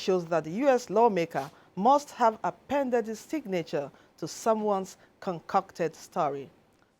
shows that the U.S. lawmaker must have appended his signature to someone's concocted story.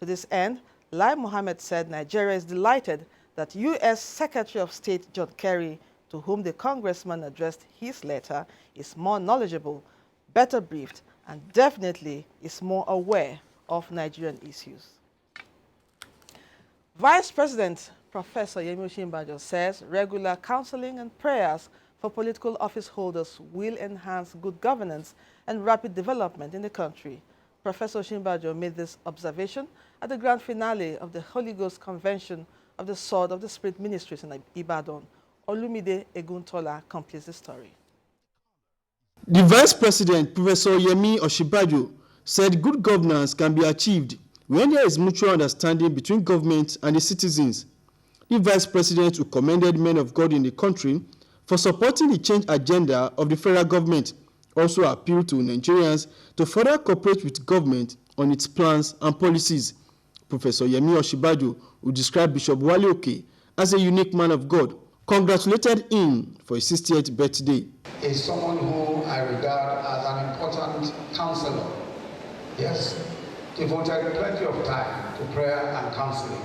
To this end, Lai Mohammed said Nigeria is delighted that U.S. Secretary of State John Kerry, to whom the congressman addressed his letter, is more knowledgeable, better briefed, and definitely is more aware of Nigerian issues. Vice President Professor Yemi Osinbajo says regular counseling and prayers for political office holders will enhance good governance and rapid development in the country. Professor Osinbajo made this observation at the grand finale of the Holy Ghost Convention of the Sword of the Spirit Ministries in Ibadan. Olumide Eguntola completes the story. The Vice President, Professor Yemi Osinbajo, said good governance can be achieved when there is mutual understanding between government and the citizens. The Vice President, who commended men of God in the country for supporting the change agenda of the federal government, also appealed to Nigerians to further cooperate with government on its plans and policies. Professor Yemi Osinbajo, who described Bishop Wale Oke as a unique man of God, congratulated him for his 60th birthday. Is someone who I regard as an important counselor. Yes, devoted plenty of time to prayer and counseling.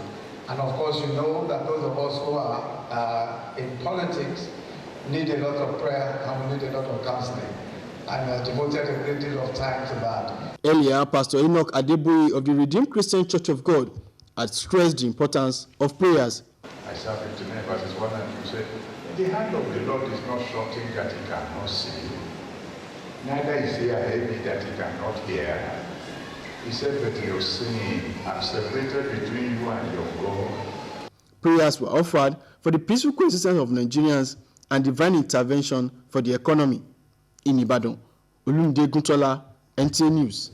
And of course, you know that those of us who are in politics need a lot of prayer and we need a lot of counseling. And devoted a great deal of time to that. Earlier, Pastor Enoch Adeboye of the Redeemed Christian Church of God had stressed the importance of prayers. Isaiah 59 verses 1 and 2 said, the hand of the Lord is not shortened that he cannot see, neither is he heavy that he cannot hear. He said, but your sin, I'm separated between you and your God. Prayers were offered for the peaceful coexistence of Nigerians and divine intervention for the economy. In Ibadan, Olumide Eguntola, NTA News.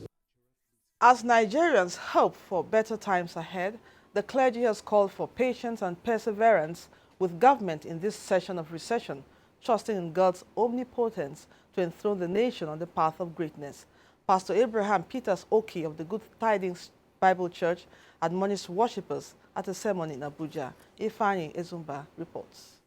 As Nigerians hope for better times ahead, the clergy has called for patience and perseverance with government in this session of recession, trusting in God's omnipotence to enthrone the nation on the path of greatness. Pastor Abraham Peters Oki of the Good Tidings Bible Church admonished worshippers at a sermon in Abuja. Ifeanyi Ezumba reports.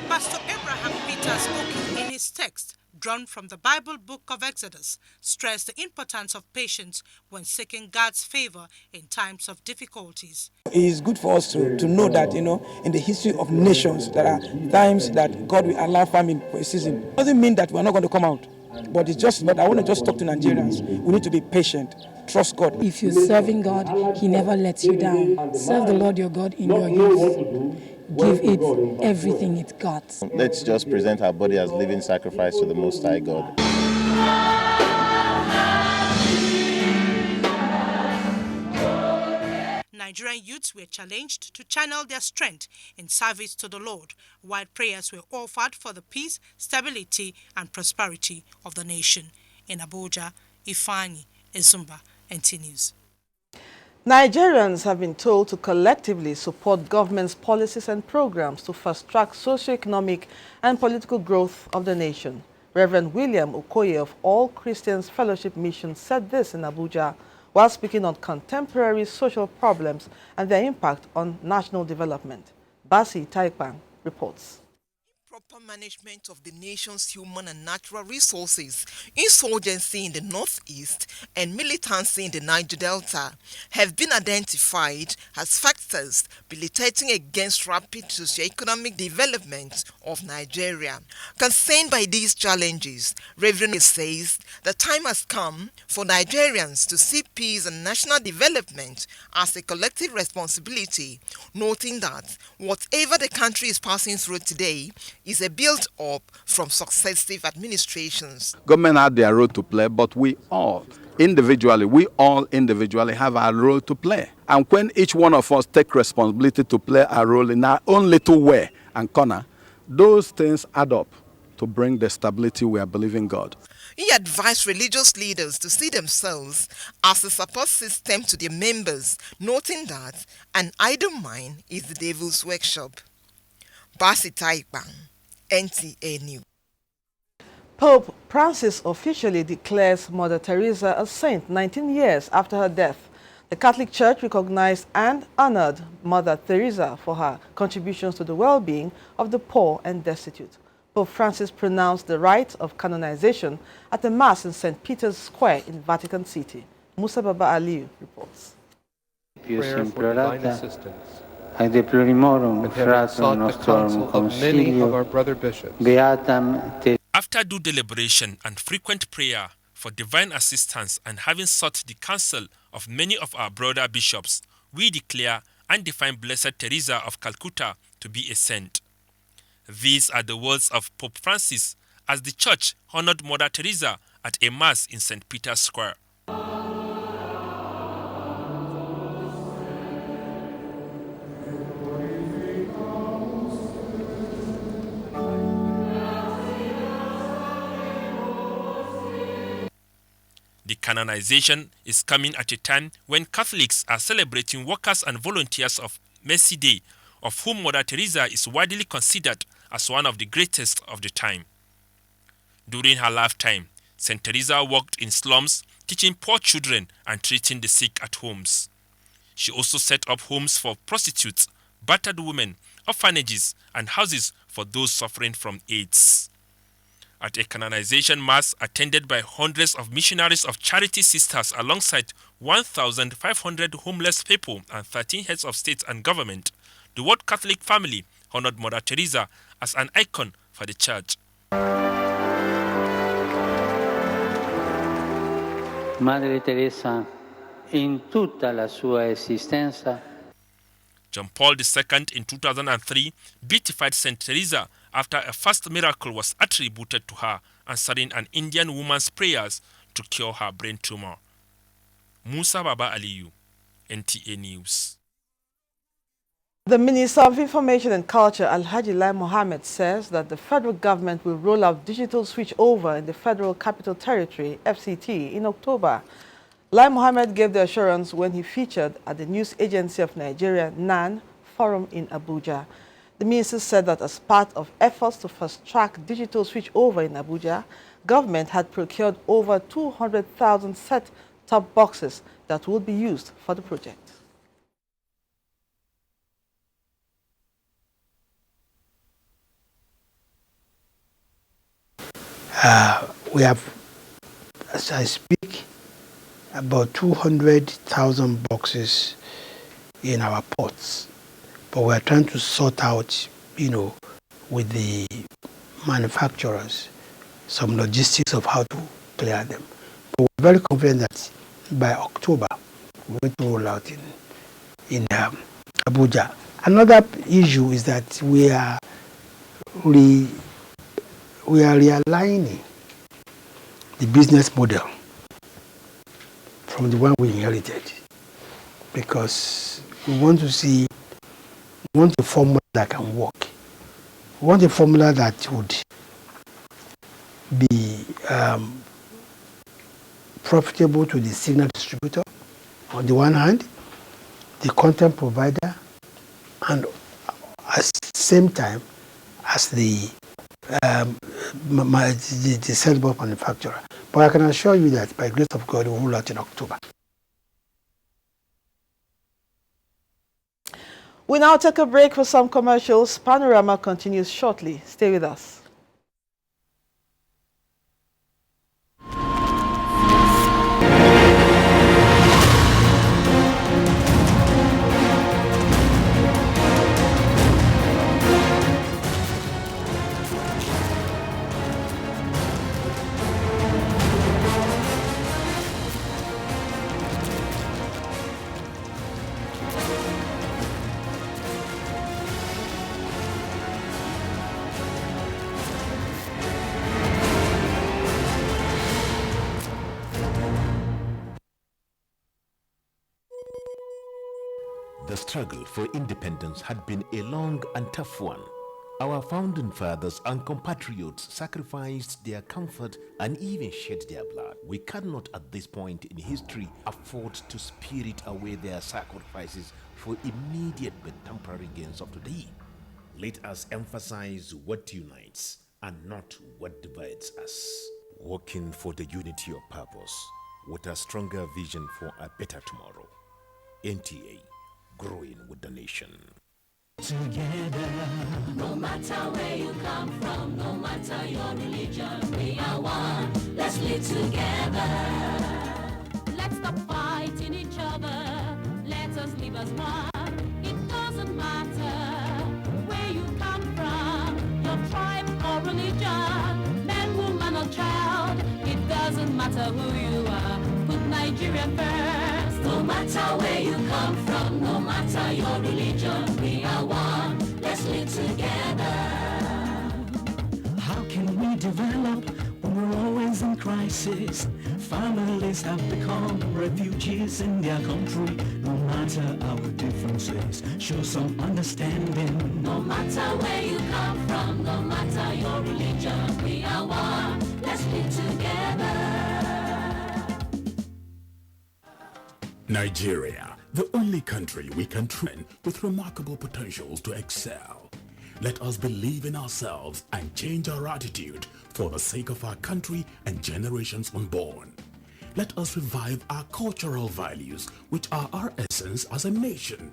Pastor Abraham Peters Oki, in his text, drawn from the Bible book of Exodus, stressed the importance of patience when seeking God's favor in times of difficulties. It is good for us to know that, in the history of nations, there are times that God will allow famine for a season. It doesn't mean that we're not going to come out, but I want to just talk to Nigerians. We need to be patient. Trust God. If you're serving God, He never lets you down. Serve the Lord your God in your youth. Give it everything it got. Let's just present our body as living sacrifice to the Most High God. Nigerian youths were challenged to channel their strength in service to the Lord, while prayers were offered for the peace, stability, and prosperity of the nation. In Abuja, Ifeanyi Ezumba, NT News. Nigerians have been told to collectively support government's policies and programs to fast-track socio-economic and political growth of the nation. Reverend William Okoye of All Christians Fellowship Mission said this in Abuja while speaking on contemporary social problems and their impact on national development. Basi Taikpan reports. Proper management of the nation's human and natural resources, insurgency in the northeast, and militancy in the Niger Delta have been identified as factors militating against rapid socio-economic development of Nigeria. Concerned by these challenges, Reverend says the time has come for Nigerians to see peace and national development as a collective responsibility, noting that whatever the country is passing through today is a build-up from successive administrations. Government had their role to play, but we all individually have our role to play. And when each one of us take responsibility to play our role in our own little way and corner, those things add up to bring the stability we are believing God. He advised religious leaders to see themselves as a support system to their members, noting that an idle mind is the devil's workshop. Basi Taikpan, NTA News. Pope Francis officially declares Mother Teresa a saint 19 years after her death. The Catholic Church recognized and honored Mother Teresa for her contributions to the well-being of the poor and destitute. Pope Francis pronounced the rite of canonization at a mass in St. Peter's Square in Vatican City. Musa Baba Aliyu reports. Prayer for divine assistance. And having sought the counsel of many of our brother bishops. After due deliberation and frequent prayer for divine assistance and having sought the counsel of many of our brother bishops, we declare and define Blessed Teresa of Calcutta to be a saint. These are the words of Pope Francis as the Church honored Mother Teresa at a Mass in St. Peter's Square. The canonization is coming at a time when Catholics are celebrating workers and volunteers of Mercy Day, of whom Mother Teresa is widely considered as one of the greatest of the time. During her lifetime, St. Teresa worked in slums, teaching poor children and treating the sick at homes. She also set up homes for prostitutes, battered women, orphanages, and houses for those suffering from AIDS. At a canonization mass attended by hundreds of missionaries of charity sisters alongside 1,500 homeless people and 13 heads of state and government, the World Catholic family honored Mother Teresa as an icon for the Church. Madre Teresa, in tutta la sua esistenza. John Paul II in 2003 beatified St. Teresa after a first miracle was attributed to her, answering an Indian woman's prayers to cure her brain tumor. Musa Baba Aliyu, NTA News. The Minister of Information and Culture, Alhaji Lai Mohammed, says that the federal government will roll out digital switchover in the Federal Capital Territory, FCT, in October. Lai Mohammed gave the assurance when he featured at the News Agency of Nigeria, NAN, forum in Abuja. The minister said that as part of efforts to fast-track digital switchover in Abuja, government had procured over 200,000 set-top boxes that would be used for the project. We have, as I speak, about 200,000 boxes in our ports, but we are trying to sort out, with the manufacturers, some logistics of how to clear them. But we're very confident that by October, we're going to roll out in Abuja. Another issue is that we are realigning the business model from the one we inherited, because we want a formula that can work. We want a formula that would be profitable to the signal distributor on the one hand, the content provider, and at the same time as the set-top manufacturer. But I can assure you that by grace of God, we will roll out in October. We now take a break for some commercials. Panorama continues shortly. Stay with us. The struggle for independence had been a long and tough one. Our founding fathers and compatriots sacrificed their comfort and even shed their blood. We cannot at this point in history afford to spirit away their sacrifices for immediate but temporary gains of today. Let us emphasize what unites and not what divides us. Working for the unity of purpose with a stronger vision for a better tomorrow. NTA, growing with the nation. Together, no matter where you come from, no matter your religion, we are one. Let's live together. Let's stop fighting each other. Let us live as one. It doesn't matter where you come from, your tribe or religion, man, woman or child. It doesn't matter who you are. Put Nigeria first. No matter where you come from, no matter your religion, we are one. Let's live together. How can we develop when we're always in crisis? Families have become refugees in their country. No matter our differences, show some understanding. No matter where you come from, no matter your religion, we are one. Let's live together. Nigeria, the only country we can train with remarkable potentials to excel. Let us believe in ourselves and change our attitude for the sake of our country and generations unborn. Let us revive our cultural values, which are our essence as a nation.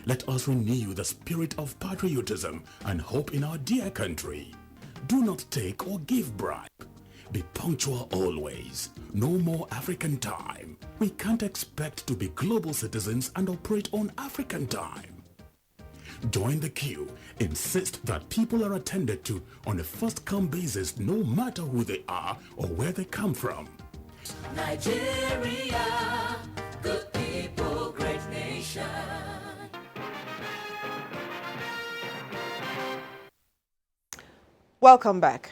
Let us renew the spirit of patriotism and hope in our dear country. Do not take or give bribe. Be punctual always. No more African time. We can't expect to be global citizens and operate on African time. Join the queue. Insist that people are attended to on a first-come basis, no matter who they are or where they come from. Nigeria, good people, great nation. Welcome back.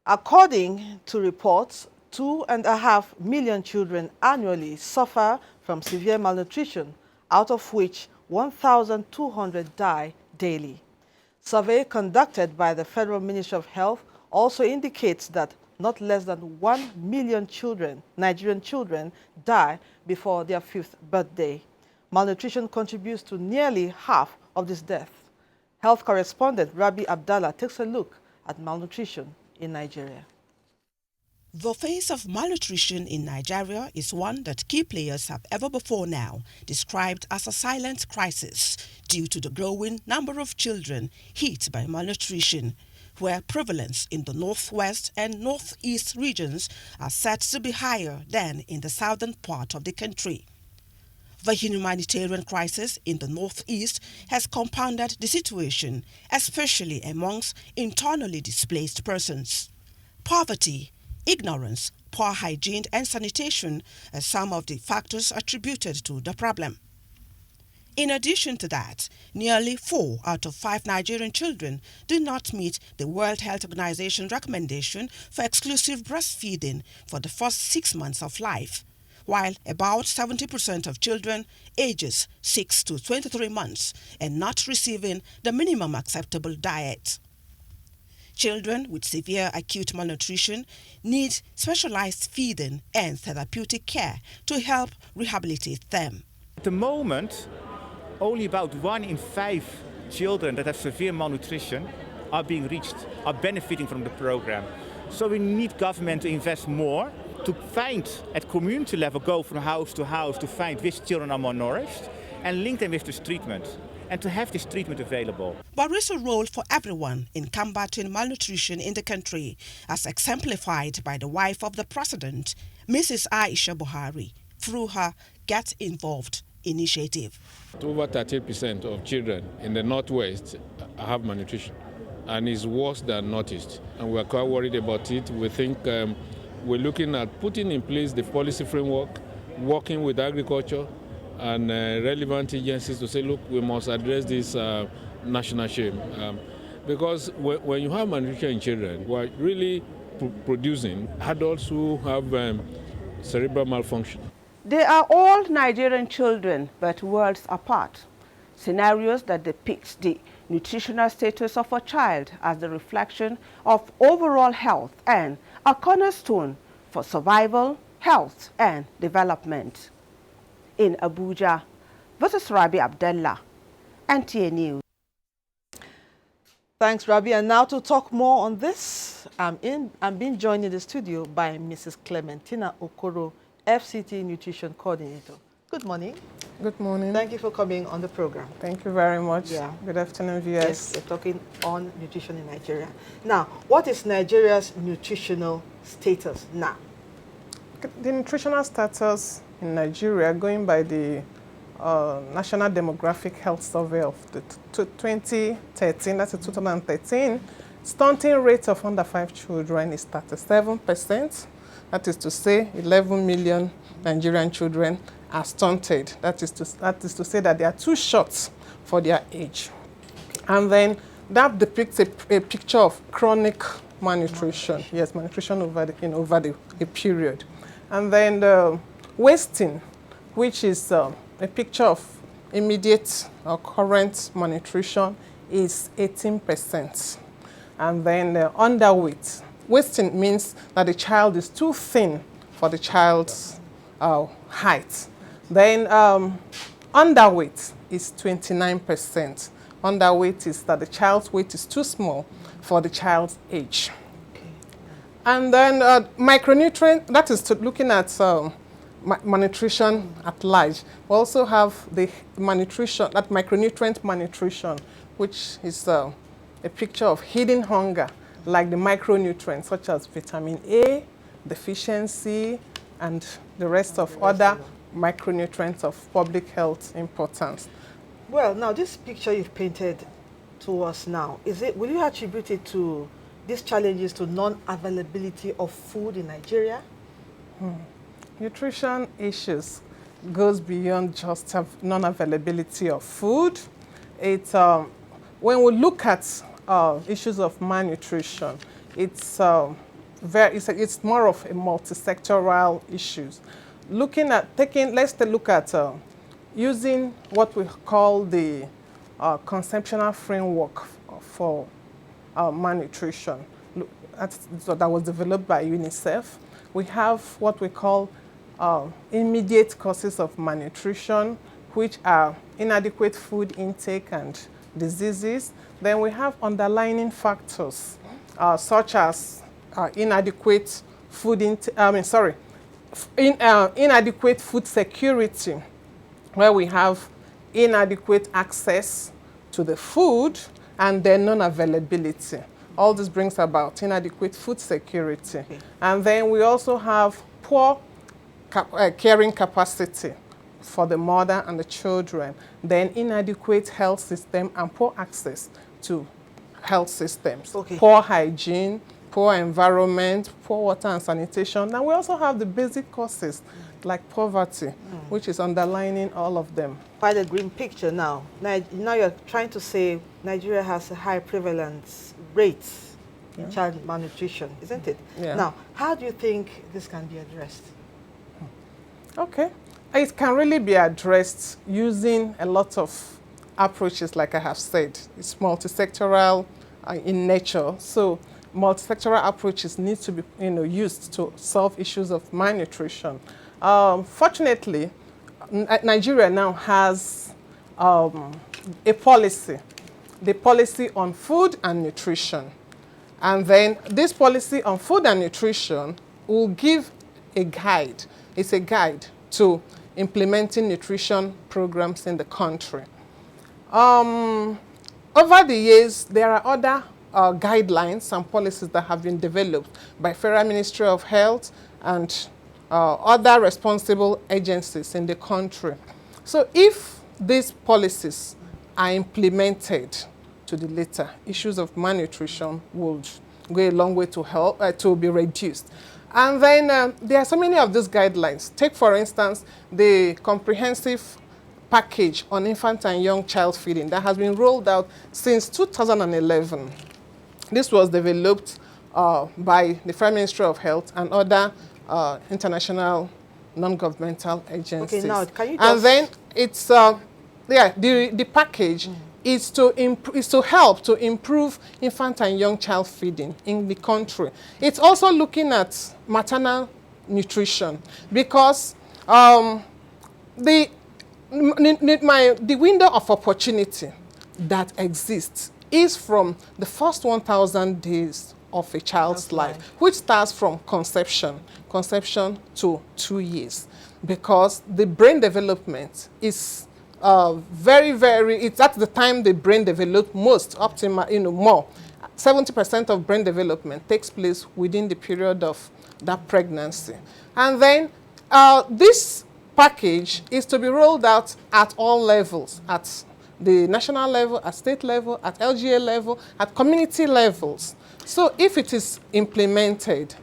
According to reports, 2.5 million children annually suffer from severe malnutrition, out of which 1,200 die daily. Survey conducted by the Federal Ministry of Health also indicates that not less than 1 million children, Nigerian children, die before their 5th birthday. Malnutrition contributes to nearly half of these deaths. Health correspondent Rabi Abdallah takes a look at malnutrition in Nigeria. The face of malnutrition in Nigeria is one that key players have ever before now described as a silent crisis due to the growing number of children hit by malnutrition, where prevalence in the northwest and northeast regions are said to be higher than in the southern part of the country. The humanitarian crisis in the northeast has compounded the situation, especially amongst internally displaced persons. Poverty, ignorance, poor hygiene and sanitation are some of the factors attributed to the problem. In addition to that, nearly 4 out of 5 Nigerian children do not meet the World Health Organization recommendation for exclusive breastfeeding for the first 6 months of life, while about 70% of children ages 6 to 23 months are not receiving the minimum acceptable diet. Children with severe acute malnutrition need specialized feeding and therapeutic care to help rehabilitate them. At the moment, only about 1 in 5 children that have severe malnutrition are being reached, are benefiting from the program. So we need government to invest more to find, at community level, go from house to find which children are malnourished and link them with this treatment, and to have this treatment available. There is a role for everyone in combating malnutrition in the country, as exemplified by the wife of the president, Mrs. Aisha Buhari, through her Get Involved initiative. Over 30% of children in the Northwest have malnutrition, and it's worse than Northeast. And we're quite worried about it. We think we're looking at putting in place the policy framework, working with agriculture and relevant agencies to say, look, we must address this national shame. Because when you have malnutrition in children, we're really producing adults who have cerebral malfunction. They are all Nigerian children, but worlds apart. Scenarios that depict the nutritional status of a child as the reflection of overall health and a cornerstone for survival, health, and development. In Abuja, this is Rabi Abdallah, NTA News. Thanks, Rabi. And now to talk more on this, I'm being joined in the studio by Mrs. Clementina Okoro, FCT Nutrition Coordinator. Good morning. Good morning. Thank you for coming on the program. Thank you very much. Yeah. Good afternoon, viewers. Yes, we're talking on nutrition in Nigeria. Now, what is Nigeria's nutritional status now? The nutritional status in Nigeria, going by the National Demographic Health Survey of the 2013, that's 2013, stunting rate of under 5 children is 37%. That is to say 11 million Nigerian children are stunted. That is to say that they are too short for their age. And then that depicts a picture of chronic malnutrition. Yes, malnutrition over a period. And then the wasting, which is a picture of immediate or current malnutrition, is 18%. And then underweight. Wasting means that the child is too thin for the child's height. Then underweight is 29%. Underweight is that the child's weight is too small for the child's age. Okay. And then micronutrient, that is looking at malnutrition at large. We also have the malnutrition, that micronutrient malnutrition, which is a picture of hidden hunger, like the micronutrients such as vitamin A, deficiency, and the rest of other micronutrients of public health importance. Well, now this picture you've painted to us now, will you attribute it to these challenges to non-availability of food in Nigeria? Nutrition issues goes beyond just non-availability of food. When we look at issues of malnutrition, it's more of a multi-sectoral issues. Let's look at using what we call the conceptual framework for malnutrition that was developed by UNICEF. We have what we call immediate causes of malnutrition, which are inadequate food intake and diseases. Then we have underlying factors such as inadequate food inadequate food security, where we have inadequate access to the food and then non-availability. All this brings about inadequate food security. Okay. And then we also have poor caring capacity for the mother and the children, then inadequate health system and poor access to health systems. Okay. Poor hygiene, poor environment, poor water and sanitation. And we also have the basic causes like poverty, which is underlining all of them. Quite a grim picture now. Now you're trying to say Nigeria has a high prevalence rate in child malnutrition, isn't it? Yeah. Now, how do you think this can be addressed? Okay. It can really be addressed using a lot of approaches, like I have said. It's multi-sectoral in nature. So multi-sectoral approaches need to be used to solve issues of malnutrition. Fortunately, Nigeria now has a policy, the policy on food and nutrition. And then this policy on food and nutrition will give a guide. It's a guide to implementing nutrition programs in the country. Over the years, there are other guidelines and policies that have been developed by Federal Ministry of Health and other responsible agencies in the country. So if these policies are implemented to the latter, issues of malnutrition would go a long way to help to be reduced. And then there are so many of these guidelines. Take, for instance, the comprehensive package on infant and young child feeding that has been rolled out since 2011. This was developed by the Federal Ministry of Health and other international non-governmental agencies. Okay, now can you just... And then it's the package is to help to improve infant and young child feeding in the country. It's also looking at maternal nutrition because the window of opportunity that exists is from the first 1,000 days of a child's life, which starts from conception to 2 years. because the brain development is it's at the time the brain develops most, optimal, more. 70% of brain development takes place within the period of that pregnancy. And then this package is to be rolled out at all levels, at the national level, at state level, at LGA level, at community levels. So if it is implemented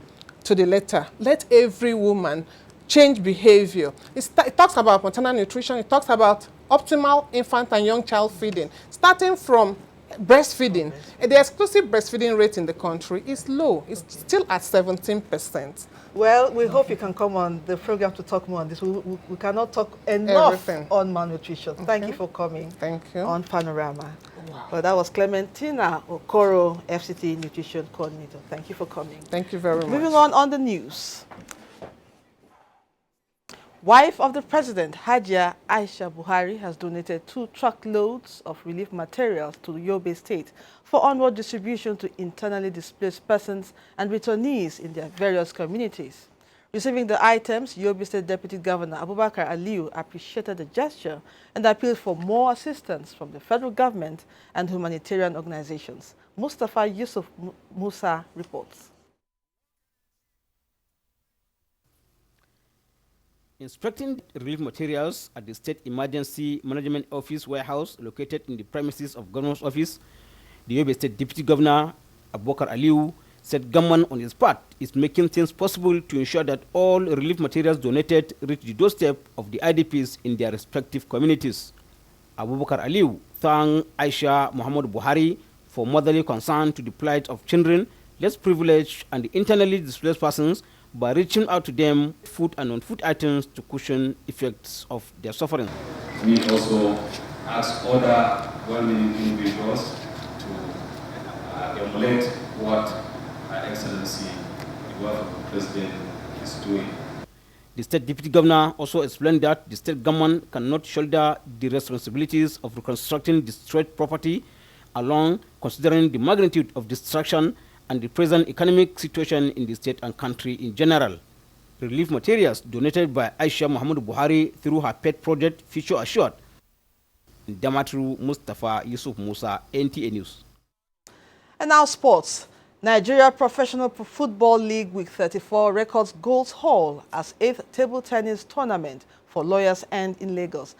to the letter, let every woman change behavior. It talks about maternal nutrition, it talks about optimal infant and young child feeding, starting from breastfeeding. The exclusive breastfeeding rate in the country is low. It's still at 17%. Well, we hope you can come on the program to talk more on this. We cannot talk enough on malnutrition. Okay. Thank you for coming. Thank you. On Panorama. Wow. Well, that was Clementina Okoro, FCT Nutrition Coordinator. Thank you for coming. Thank you very much. Moving on the news. Wife of the President, Hajia Aisha Buhari, has donated 2 truckloads of relief materials to Yobe State for onward distribution to internally displaced persons and returnees in their various communities. Receiving the items, Yobe State Deputy Governor Abubakar Aliyu appreciated the gesture and appealed for more assistance from the federal government and humanitarian organizations. Mustafa Yusuf Musa reports. Inspecting relief materials at the State Emergency Management Office warehouse located in the premises of Governor's Office, the Yobe State Deputy Governor Abubakar Aliyu said government on his part is making things possible to ensure that all relief materials donated reach the doorstep of the IDPs in their respective communities. Abubakar Aliyu thanked Aisha Muhammad Buhari for motherly concern to the plight of children, less privileged, and the internally displaced persons by reaching out to them food and non-food items to cushion effects of their suffering. We also ask other well-meaning individuals to emulate what Her Excellency, the wife of the President, is doing. The State Deputy Governor also explained that the state government cannot shoulder the responsibilities of reconstructing destroyed property alone, considering the magnitude of destruction and the present economic situation in the state and country in general. Relief materials donated by Aisha Muhammad Buhari through her pet project Future Assured. Damatru Mustafa Yusuf Musa, NTA News. And now sports. Nigeria Professional Football League Week 34 records goals haul as 8th table tennis tournament for lawyers end in Lagos.